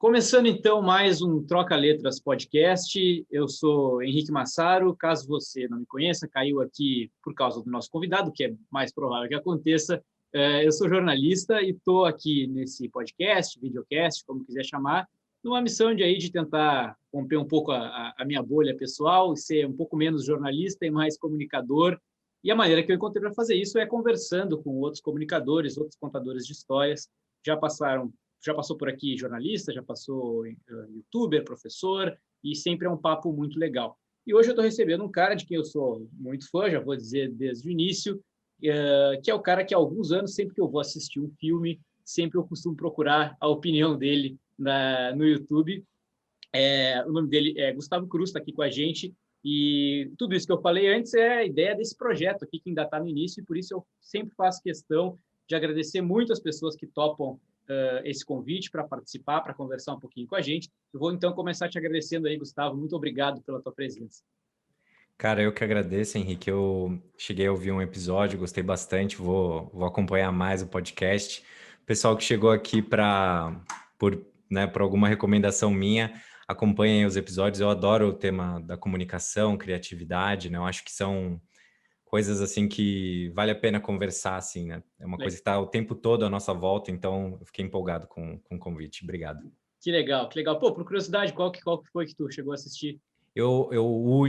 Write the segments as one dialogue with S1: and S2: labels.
S1: Começando então mais um Troca Letras podcast, eu sou Henrique Massaro, caso você não me conheça, caiu aqui por causa do nosso convidado, que é mais provável que aconteça, eu sou jornalista e estou aqui nesse podcast, videocast, como quiser chamar, numa missão de tentar romper um pouco a minha bolha pessoal, ser um pouco menos jornalista e mais comunicador, e a maneira que eu encontrei para fazer isso é conversando com outros comunicadores, outros contadores de histórias, já passou por aqui jornalista, já passou youtuber, professor, e sempre é um papo muito legal. E hoje eu estou recebendo um cara de quem eu sou muito fã, já vou dizer desde o início, que é o cara que há alguns anos, sempre que eu vou assistir um filme, sempre eu costumo procurar a opinião dele no YouTube. O nome dele é Gustavo Cruz, está aqui com a gente, e tudo isso que eu falei antes é a ideia desse projeto aqui, que ainda está no início, e por isso eu sempre faço questão de agradecer muito as pessoas que topam esse convite para participar, para conversar um pouquinho com a gente. Eu vou, então, começar te agradecendo aí, Gustavo. Muito obrigado pela tua presença.
S2: Cara, eu que agradeço, Henrique. Eu cheguei a ouvir um episódio, gostei bastante, vou acompanhar mais o podcast. O pessoal que chegou aqui por alguma recomendação minha, acompanhem os episódios. Eu adoro o tema da comunicação, criatividade, né? Eu acho que são coisas assim que vale a pena conversar, assim, né? É uma coisa que está o tempo todo à nossa volta, então eu fiquei empolgado com o convite. Obrigado.
S1: Que legal, que legal. Pô, por curiosidade, qual que foi que tu chegou a assistir?
S2: O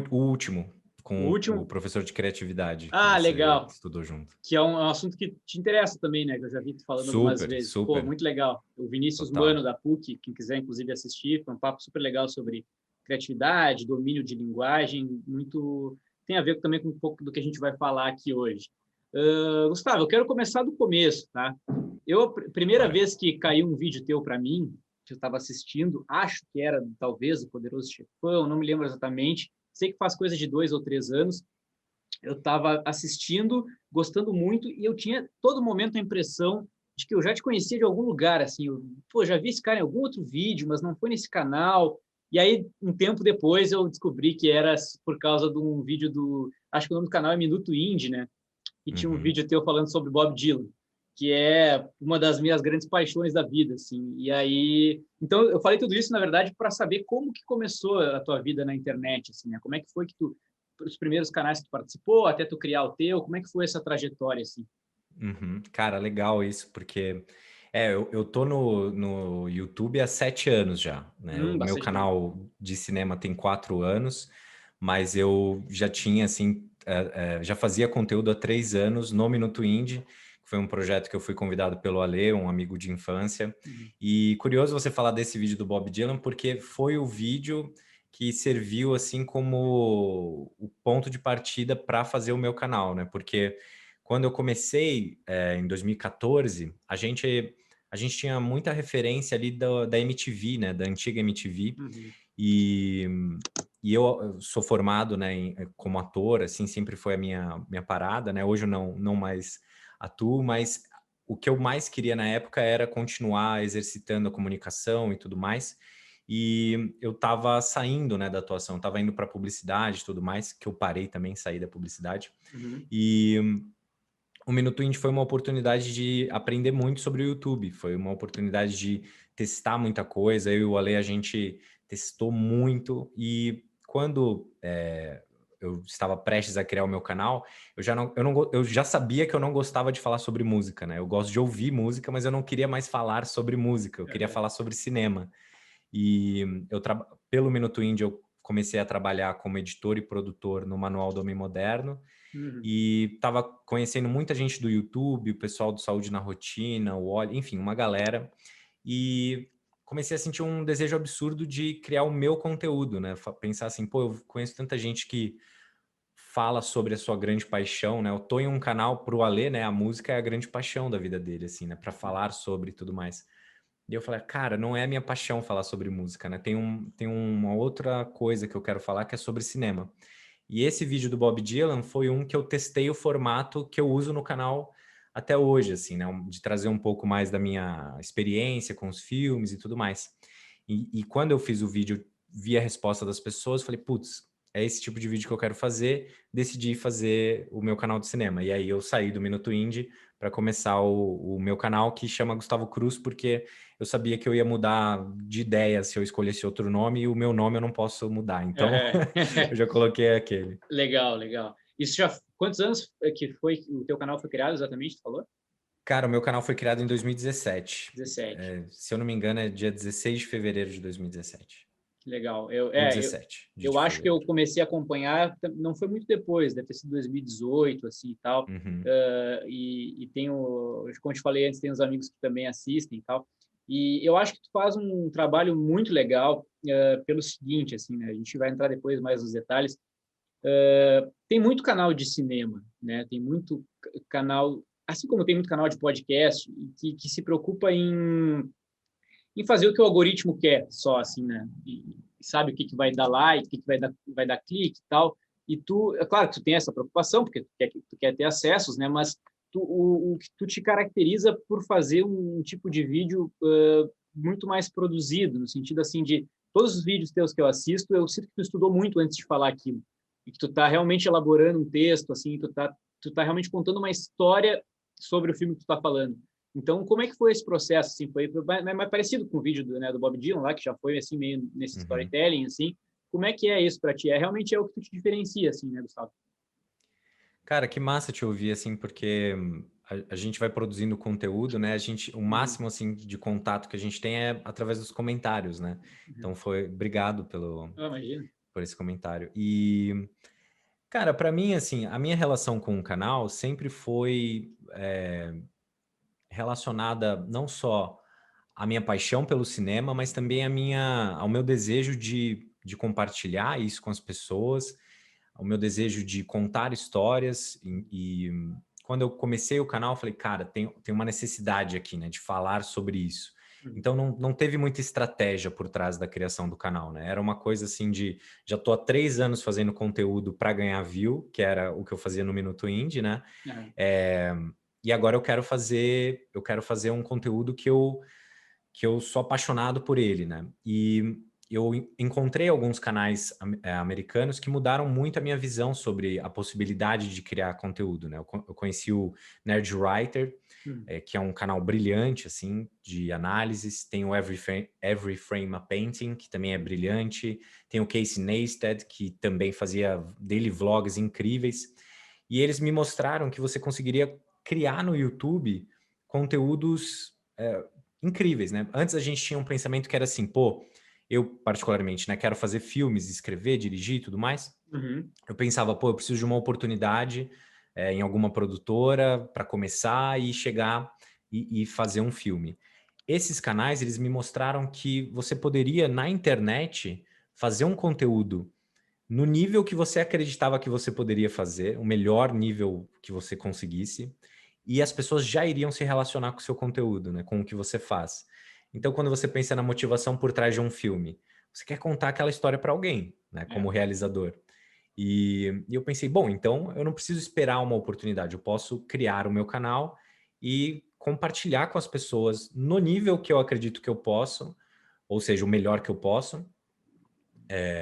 S2: último,
S1: O
S2: com o
S1: último?
S2: professor de criatividade que
S1: Ah,
S2: você
S1: legal.
S2: estudou junto.
S1: Que é um assunto que te interessa também, né? Que eu já vi tu falando algumas
S2: Super,
S1: vezes. Pô,
S2: super,
S1: muito legal. O Vinícius
S2: total.
S1: Mano, da PUC, quem quiser, inclusive, assistir, foi um papo super legal sobre criatividade, domínio de linguagem, muito... Tem a ver também com um pouco do que a gente vai falar aqui hoje. Gustavo, eu quero começar do começo, tá? A primeira
S2: Bora.
S1: vez que caiu um vídeo teu para mim, que eu estava assistindo, acho que era, talvez, o Poderoso Chefão, não me lembro exatamente, sei que faz coisa de 2 ou 3 anos, eu estava assistindo, gostando muito, e eu tinha todo momento a impressão de que eu já te conhecia de algum lugar, assim, já vi esse cara em algum outro vídeo, mas não foi nesse canal. E aí, um tempo depois, eu descobri que era por causa de um vídeo acho que o nome do canal é Minuto Indie, né? E tinha um
S2: Uhum.
S1: vídeo teu falando sobre Bob Dylan, que é uma das minhas grandes paixões da vida, assim. E aí, então eu falei tudo isso na verdade para saber como que começou a tua vida na internet, assim, né? Como é que foi que os primeiros canais que tu participou, até tu criar o teu, como é que foi essa trajetória, assim?
S2: Uhum. Cara, legal isso, porque eu tô no YouTube há 7 anos já, né? O meu
S1: Bastante tempo.
S2: canal de cinema tem 4 anos, mas eu já tinha, assim, já fazia conteúdo há 3 anos no Minuto Indie, que foi um projeto que eu fui convidado pelo Ale, um amigo de infância. E curioso você falar desse vídeo do Bob Dylan, porque foi o vídeo que serviu, assim, como o ponto de partida para fazer o meu canal, né? Porque quando eu comecei, em 2014, a gente tinha muita referência ali da MTV, né, da antiga MTV,
S1: Uhum.
S2: e eu sou formado, né, como ator, assim, sempre foi a minha parada, né, hoje eu não mais atuo, mas o que eu mais queria na época era continuar exercitando a comunicação e tudo mais, e eu estava saindo, né, da atuação, estava indo para publicidade e tudo mais, que eu parei também, saí da publicidade,
S1: Uhum.
S2: e o Minuto Indie foi uma oportunidade de aprender muito sobre o YouTube, foi uma oportunidade de testar muita coisa. Eu e o Ale, a gente testou muito, e quando eu estava prestes a criar o meu canal, eu já sabia que eu não gostava de falar sobre música, né? Eu gosto de ouvir música, mas eu não queria mais falar sobre música, eu queria falar sobre cinema. E pelo Minuto Indie eu comecei a trabalhar como editor e produtor no Manual do Homem Moderno,
S1: Uhum.
S2: e estava conhecendo muita gente do YouTube, o pessoal do Saúde na Rotina, o Oli, enfim, uma galera. E comecei a sentir um desejo absurdo de criar o meu conteúdo, né? Pensar assim, pô, eu conheço tanta gente que fala sobre a sua grande paixão, né? Eu tô em um canal pro Alê, né? A música é a grande paixão da vida dele, assim, né? Para falar sobre e tudo mais. E eu falei, cara, não é a minha paixão falar sobre música, né? Tem uma outra coisa que eu quero falar que é sobre cinema. E esse vídeo do Bob Dylan foi um que eu testei o formato que eu uso no canal até hoje, assim, né? De trazer um pouco mais da minha experiência com os filmes e tudo mais. E quando eu fiz o vídeo, vi a resposta das pessoas, falei, putz, é esse tipo de vídeo que eu quero fazer, decidi fazer o meu canal de cinema. E aí eu saí do Minuto Indie para começar o meu canal, que chama Gustavo Cruz, porque eu sabia que eu ia mudar de ideia se eu escolhesse outro nome, e o meu nome eu não posso mudar. Então,
S1: É.
S2: eu já coloquei aquele.
S1: Legal, legal. Isso já... Quantos anos que foi que o teu canal foi criado exatamente, tu falou?
S2: Cara, o meu canal foi criado em 2017.
S1: 17.
S2: Se eu não me engano, é dia 16 de fevereiro de 2017.
S1: Legal.
S2: Ou 17 de
S1: Eu acho que eu
S2: fevereiro.
S1: comecei a acompanhar, não foi muito depois, deve ter sido 2018, assim, e tal.
S2: Uhum.
S1: E tenho, como eu te falei antes, tem uns amigos que também assistem e tal. E eu acho que tu faz um trabalho muito legal, pelo seguinte, assim, né? A gente vai entrar depois mais nos detalhes. Tem muito canal de cinema, né? Tem muito canal, assim como tem muito canal de podcast, que se preocupa em fazer o que o algoritmo quer, só assim, né? E sabe o que vai dar like, o que vai dar clique e tal. E tu, é claro que tu tem essa preocupação, porque tu quer ter acessos, né? Mas o que tu te caracteriza por fazer um tipo de vídeo muito mais produzido, no sentido assim de todos os vídeos teus que eu assisto, eu sinto que tu estudou muito antes de falar aquilo. E que tu tá realmente elaborando um texto, assim, tu tá realmente contando uma história sobre o filme que tu tá falando. Então, como é que foi esse processo? Assim, foi mais parecido com o vídeo do Bob Dylan lá, que já foi assim meio nesse
S2: Uhum.
S1: storytelling, assim. Como é que é isso para ti? Realmente é o que tu te diferencia, assim, né, Gustavo?
S2: Cara, que massa te ouvir, assim, porque a gente vai produzindo conteúdo, né? O
S1: Uhum.
S2: máximo, assim, de contato que a gente tem é através dos comentários, né?
S1: Uhum.
S2: Então, obrigado
S1: Imagina.
S2: por esse comentário. E, cara, para mim, assim, a minha relação com o canal sempre foi relacionada não só à minha paixão pelo cinema, mas também ao meu desejo de compartilhar isso com as pessoas, ao meu desejo de contar histórias. Quando eu comecei o canal, eu falei, cara, tem uma necessidade aqui, né, de falar sobre isso.
S1: Uhum.
S2: Então não teve muita estratégia por trás da criação do canal, né? Era uma coisa assim de já tô há 3 anos fazendo conteúdo para ganhar view, que era o que eu fazia no Minuto Indie, né?
S1: É.
S2: É, e agora eu quero fazer um conteúdo que eu sou apaixonado por ele, né? E eu encontrei alguns canais americanos que mudaram muito a minha visão sobre a possibilidade de criar conteúdo, né? Eu conheci o Nerd Writer,
S1: Uhum.
S2: que é um canal brilhante, assim, de análises. Tem o Every Frame a Painting, que também é brilhante. Tem o Casey Neistat, que também fazia daily vlogs incríveis. E eles me mostraram que você conseguiria criar no YouTube conteúdos incríveis, né? Antes a gente tinha um pensamento que era assim, pô, eu particularmente, né, quero fazer filmes, escrever, dirigir e tudo mais.
S1: Uhum.
S2: Eu pensava, pô, eu preciso de uma oportunidade em alguma produtora para começar e chegar e fazer um filme. Esses canais, eles me mostraram que você poderia, na internet, fazer um conteúdo no nível que você acreditava que você poderia fazer, o melhor nível que você conseguisse, e as pessoas já iriam se relacionar com o seu conteúdo, né, com o que você faz. Então, quando você pensa na motivação por trás de um filme, você quer contar aquela história para alguém, né,
S1: É.
S2: como realizador. E eu pensei, bom, então eu não preciso esperar uma oportunidade, eu posso criar o meu canal e compartilhar com as pessoas no nível que eu acredito que eu posso, ou seja, o melhor que eu posso,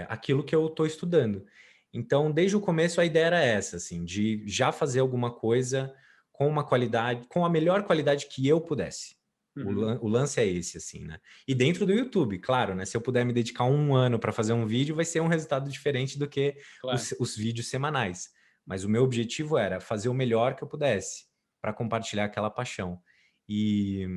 S2: aquilo que eu estou estudando. Então, desde o começo, a ideia era essa, assim, de já fazer alguma coisa com uma qualidade, com a melhor qualidade que eu pudesse.
S1: Uhum.
S2: O lance é esse, assim, né? E dentro do YouTube, claro, né? Se eu puder me dedicar 1 ano para fazer um vídeo, vai ser um resultado diferente do que
S1: Claro.
S2: os vídeos semanais. Mas o meu objetivo era fazer o melhor que eu pudesse para compartilhar aquela paixão. E,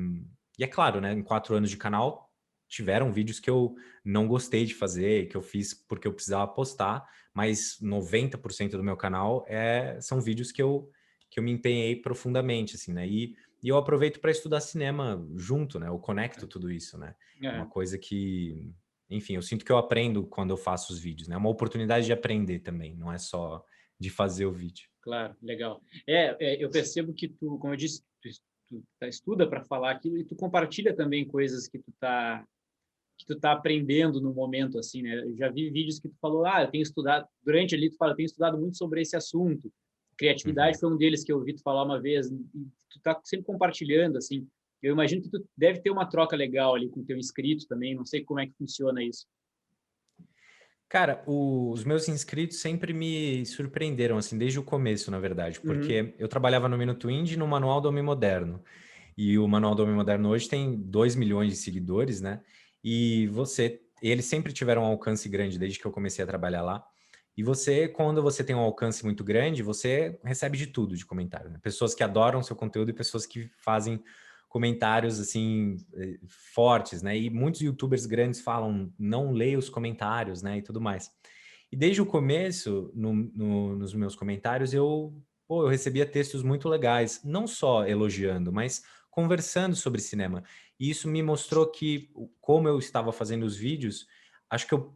S2: e é claro, né? Em 4 anos de canal, tiveram vídeos que eu não gostei de fazer, que eu fiz porque eu precisava postar, mas 90% do meu canal são vídeos que eu me empenhei profundamente, assim, né? E eu aproveito para estudar cinema junto, né? Eu conecto tudo isso, né? É uma
S1: É.
S2: coisa que, enfim, eu sinto que eu aprendo quando eu faço os vídeos, né? É uma oportunidade de aprender também, não é só de fazer o vídeo.
S1: Claro, legal. Eu percebo que tu, como eu disse, estuda para falar aquilo e tu compartilha também coisas que tu tá aprendendo no momento, assim, né? Eu já vi vídeos que tu falou, eu tenho estudado, durante ali tu fala, eu tenho estudado muito sobre esse assunto. Criatividade
S2: Uhum.
S1: foi um deles que eu ouvi tu falar uma vez, e tu tá sempre compartilhando, assim. Eu imagino que tu deve ter uma troca legal ali com o teu inscrito também, não sei como é que funciona isso.
S2: Cara, os meus inscritos sempre me surpreenderam, assim, desde o começo, na verdade,
S1: Uhum.
S2: porque eu trabalhava no Minuto Indie no Manual do Homem Moderno. E o Manual do Homem Moderno hoje tem 2 milhões de seguidores, né? E eles sempre tiveram um alcance grande desde que eu comecei a trabalhar lá. E quando você tem um alcance muito grande, você recebe de tudo de comentário, né? Pessoas que adoram seu conteúdo e pessoas que fazem comentários assim fortes, né? E muitos YouTubers grandes falam, não leia os comentários, né? E tudo mais. E desde o começo, nos meus comentários, eu recebia textos muito legais, não só elogiando, mas conversando sobre cinema. E isso me mostrou que, como eu estava fazendo os vídeos, acho que eu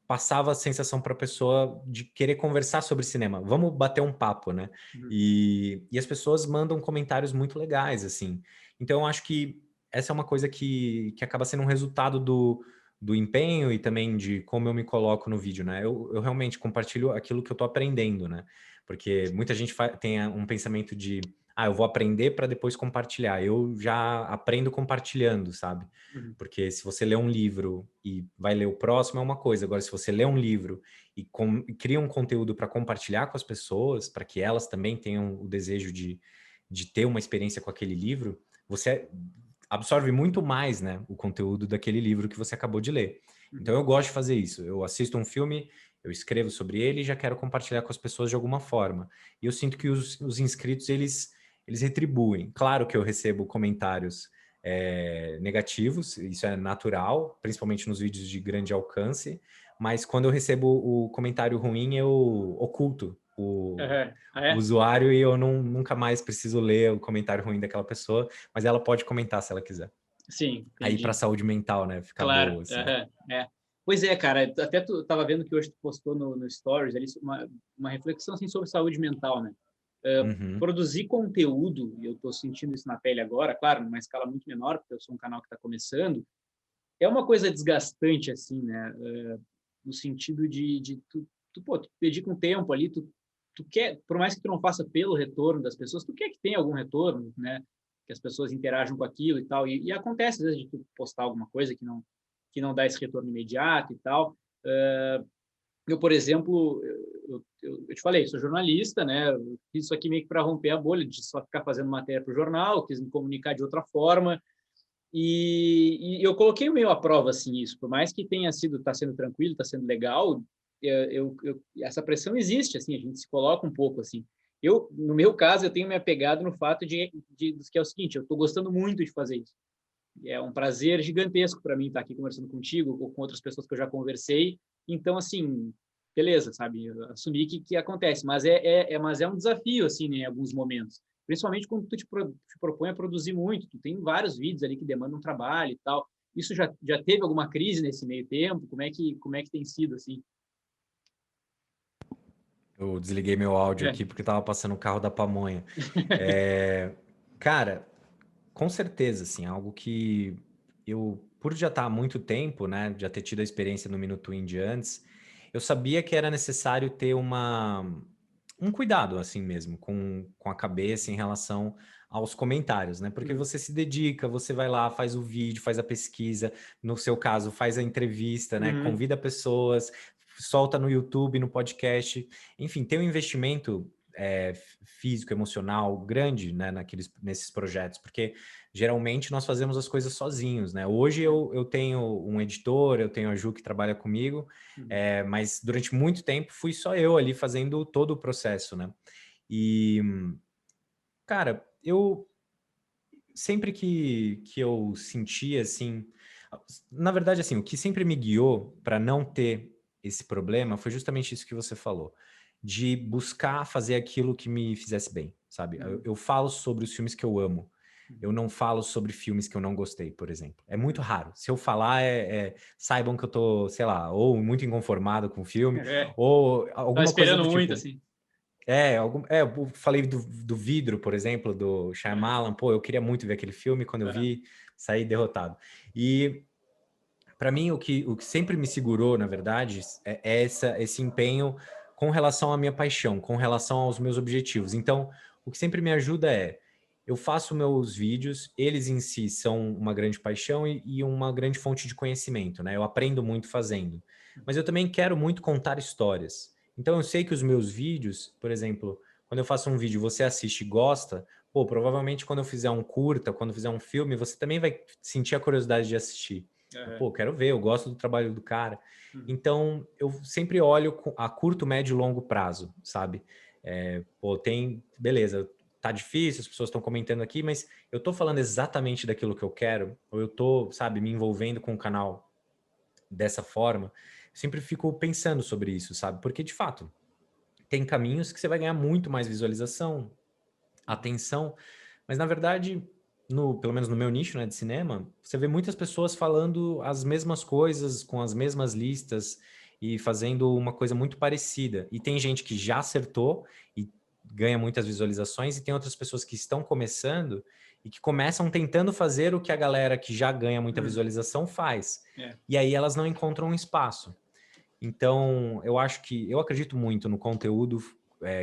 S2: passava a sensação para a pessoa de querer conversar sobre cinema. Vamos bater um papo, né?
S1: Uhum.
S2: E as pessoas mandam comentários muito legais, assim. Então, eu acho que essa é uma coisa que acaba sendo um resultado do empenho e também de como eu me coloco no vídeo, né? Eu realmente compartilho aquilo que eu tô aprendendo, né? Porque muita gente tem um pensamento de, eu vou aprender para depois compartilhar. Eu já aprendo compartilhando, sabe?
S1: Uhum.
S2: Porque se você lê um livro e vai ler o próximo é uma coisa. Agora, se você lê um livro e cria um conteúdo para compartilhar com as pessoas, para que elas também tenham o desejo de ter uma experiência com aquele livro, você absorve muito mais, né, o conteúdo daquele livro que você acabou de ler. Então
S1: Uhum.
S2: eu gosto de fazer isso. Eu assisto um filme, eu escrevo sobre ele e já quero compartilhar com as pessoas de alguma forma. E eu sinto que os inscritos, eles retribuem. Claro que eu recebo comentários negativos, isso é natural, principalmente nos vídeos de grande alcance, mas quando eu recebo o comentário ruim, eu oculto
S1: Uhum. Ah,
S2: o
S1: é?
S2: usuário e eu nunca mais preciso ler o comentário ruim daquela pessoa, mas ela pode comentar se ela quiser.
S1: Sim,
S2: Aí para a
S1: entendi.
S2: saúde mental, né, ficar
S1: Claro.
S2: boa, assim.
S1: Uhum. É. Pois é, cara, até tu estava vendo que hoje tu postou no Stories ali uma reflexão assim, sobre saúde mental, né?
S2: Uhum.
S1: Produzir conteúdo, e eu estou sentindo isso na pele agora, claro, numa escala muito menor, porque eu sou um canal que está começando, é uma coisa desgastante, assim, né? No sentido de tu dedica um tempo ali, tu quer, por mais que tu não faça pelo retorno das pessoas, tu quer que tenha algum retorno, né? Que as pessoas interajam com aquilo e tal. E acontece, às vezes, de tu postar alguma coisa que não dá esse retorno imediato e tal. Eu, por exemplo, eu te falei, sou jornalista, né? Eu fiz isso aqui meio que para romper a bolha de só ficar fazendo matéria para o jornal, quis me comunicar de outra forma. E eu coloquei o meio à prova, assim, isso. Por mais que tenha sido, está sendo tranquilo, está sendo legal, essa pressão existe, assim, a gente se coloca um pouco, assim. No meu caso, eu tenho me apegado no fato de que é o seguinte, eu estou gostando muito de fazer isso. É um prazer gigantesco para mim estar aqui conversando contigo ou com outras pessoas que eu já conversei. Então, assim, beleza, sabe? Eu assumi que acontece, mas é um desafio, assim, né, em alguns momentos. Principalmente quando te propõe a produzir muito. Tu tem vários vídeos ali que demandam trabalho e tal. Isso já teve alguma crise nesse meio tempo? Como é que tem sido, assim?
S2: Eu desliguei meu áudio
S1: É.
S2: aqui porque tava passando o carro da pamonha. Cara, com certeza, assim, algo que por já estar há muito tempo, né, já ter tido a experiência no Minuto Indie antes, eu sabia que era necessário ter um cuidado, assim mesmo, com a cabeça em relação aos comentários, né? Porque
S1: Uhum.
S2: você se dedica, você vai lá, faz o vídeo, faz a pesquisa, no seu caso, faz a entrevista, né?
S1: Uhum.
S2: Convida pessoas, solta no YouTube, no podcast, enfim, tem um investimento físico, emocional grande, né, nesses projetos, porque geralmente nós fazemos as coisas sozinhos, né? Hoje
S1: É.
S2: eu tenho um editor, eu tenho a Ju que trabalha comigo,
S1: Uhum.
S2: mas durante muito tempo fui só eu ali fazendo todo o processo, né? E, cara, eu sempre que eu sentia assim, na verdade, assim, o que sempre me guiou para não ter esse problema foi justamente isso que você falou, de buscar fazer aquilo que me fizesse bem, sabe? Eu,
S1: Uhum.
S2: eu falo sobre os filmes que eu amo.
S1: Uhum.
S2: Eu não falo sobre filmes que eu não gostei, por exemplo. É muito
S1: Uhum.
S2: raro. Se eu falar, saibam que eu tô, sei lá, ou muito inconformado com o filme,
S1: É.
S2: ou
S1: Tava
S2: alguma coisa
S1: esperando
S2: do
S1: muito,
S2: tipo,
S1: assim.
S2: eu falei do Vidro, por exemplo, do
S1: Uhum.
S2: Shyamalan. Pô, eu queria muito ver aquele filme. Quando eu
S1: Uhum.
S2: vi, saí derrotado. E para mim, o que sempre me segurou, na verdade, é esse empenho com relação à minha paixão, com relação aos meus objetivos. Então, o que sempre me ajuda é eu faço meus vídeos, eles em si são uma grande paixão e uma grande fonte de conhecimento, né? Eu aprendo muito fazendo. Mas eu também quero muito contar histórias. Então eu sei que os meus vídeos, por exemplo, quando eu faço um vídeo, você assiste e gosta, pô, provavelmente quando eu fizer um curta, quando eu fizer um filme, você também vai sentir a curiosidade de assistir. Pô, quero ver, eu gosto do trabalho do cara. Então, eu sempre olho a curto, médio e longo prazo, sabe? Pô, beleza, tá difícil, as pessoas estão comentando aqui, mas eu tô falando exatamente daquilo que eu quero, ou eu tô, sabe, me envolvendo com o canal dessa forma, sempre fico pensando sobre isso, sabe? Porque, de fato, tem caminhos que você vai ganhar muito mais visualização, atenção, mas, na verdade, pelo menos no meu nicho, né, de cinema, você vê muitas pessoas falando as mesmas coisas, com as mesmas listas e fazendo uma coisa muito parecida. E tem gente que já acertou e ganha muitas visualizações, e tem outras pessoas que estão começando e que começam tentando fazer o que a galera que já ganha muita visualização faz. E aí elas não encontram um espaço. Então, eu acredito muito no conteúdo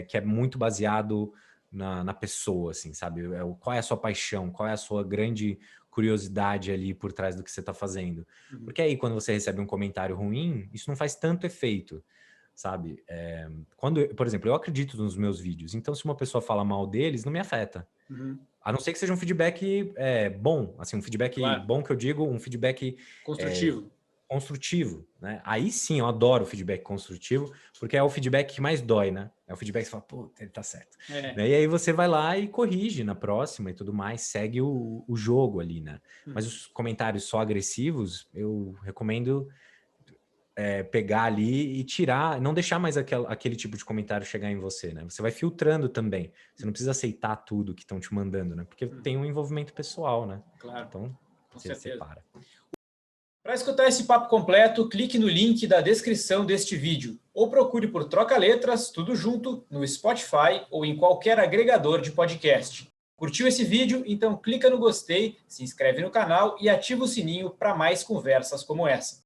S2: que é muito baseado na pessoa, assim, sabe? Qual é a sua paixão, qual é a sua grande curiosidade ali por trás do que você está fazendo. Porque aí, quando você recebe um comentário ruim, isso não faz tanto efeito, sabe? Por exemplo, eu acredito nos meus vídeos, então se uma pessoa fala mal deles, não me afeta. A não ser que seja um feedback bom, assim, um feedback bom que eu digo, um feedback construtivo, né? Aí sim, eu adoro o feedback construtivo, porque é o feedback que mais dói, né? É o feedback que você fala, pô, ele tá certo. E aí você vai lá e corrige na próxima e tudo mais, segue o jogo ali, né? Mas os comentários só agressivos, eu recomendo pegar ali e tirar, não deixar mais aquele tipo de comentário chegar em você, né? Você vai filtrando também. Você não precisa aceitar tudo que estão te mandando, né? Porque tem um envolvimento pessoal, né?
S1: Claro.
S2: Então, você separa.
S1: Para escutar esse papo completo, clique no link da descrição deste vídeo ou procure por Troca Letras, tudo junto, no Spotify ou em qualquer agregador de podcast. Curtiu esse vídeo? Então clica no gostei, se inscreve no canal e ativa o sininho para mais conversas como essa.